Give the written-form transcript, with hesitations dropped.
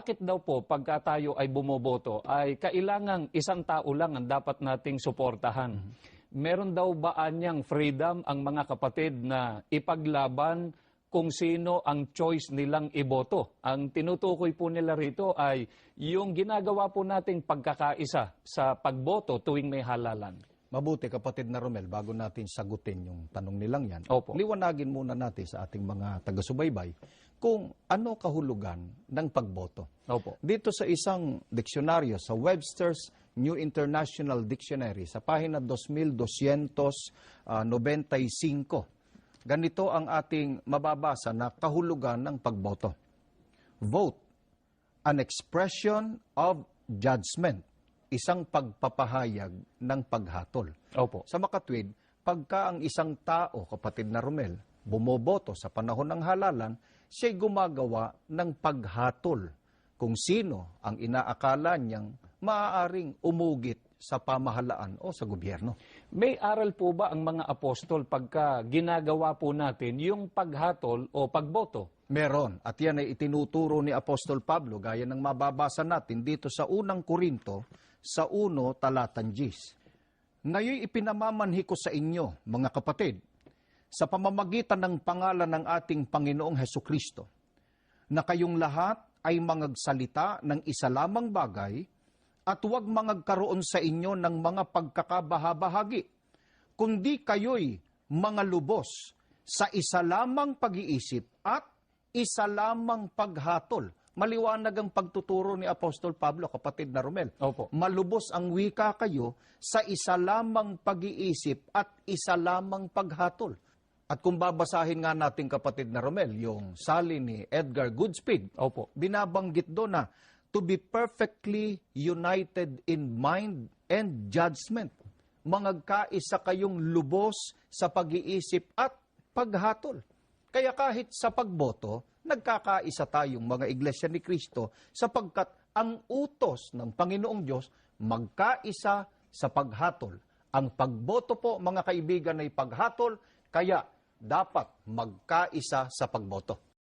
Bakit daw po pagka tayo ay bumoboto ay kailangang isang tao lang ang dapat nating suportahan? Meron daw ba anyang freedom ang mga kapatid na ipaglaban kung sino ang choice nilang iboto? Ang tinutukoy po nila rito ay yung ginagawa po nating pagkakaisa sa pagboto tuwing may halalan. Mabuti kapatid na Romel, bago natin sagutin yung tanong nilang yan, Opo. liwanagin muna natin sa ating mga taga-subaybay kung ano kahulugan ng pagboto. Opo. Dito sa isang diksyonaryo, sa Webster's New International Dictionary, sa pahina 2295, ganito ang ating mababasa na kahulugan ng pagboto. Vote, an expression of judgment, isang pagpapahayag ng paghatol. Opo. Sa makatwid, pagka ang isang tao, kapatid na Romel, bumoboto sa panahon ng halalan, siya'y gumagawa ng paghatol kung sino ang inaakala niyang maaaring umugit sa pamahalaan o sa gobyerno. May aral po ba ang mga apostol pagka ginagawa po natin yung paghatol o pagboto? Meron, at yan ay itinuturo ni Apostol Pablo, gaya ng mababasa natin dito sa unang Korinto, sa 1 talatan 10. Ngayon ipinamamanhi ko sa inyo, mga kapatid, sa pamamagitan ng pangalan ng ating Panginoong Hesukristo, na kayong lahat ay mangagsalita ng isa lamang bagay at huwag mangagkaroon sa inyo ng mga pagkakabahabahagi, kundi kayo'y mga lubos sa isa lamang pag-iisip at isa lamang paghatol. Maliwanag ang pagtuturo ni Apostol Pablo, kapatid na Romel. Opo. Malubos ang wika kayo sa isa lamang pag-iisip at isa lamang paghatol. At kung babasahin nga natin, kapatid na Romel, yung sali ni Edgar Goodspeed, Opo. binabanggit doon na to be perfectly united in mind and judgment. Mangagkaisa kayong lubos sa pag-iisip at paghatol. Kaya kahit sa pagboto, nagkakaisa tayong mga Iglesia ni Cristo sapagkat ang utos ng Panginoong Diyos magkaisa sa paghatol. Ang pagboto po, mga kaibigan, ay paghatol, kaya dapat magkaisa sa pagboto.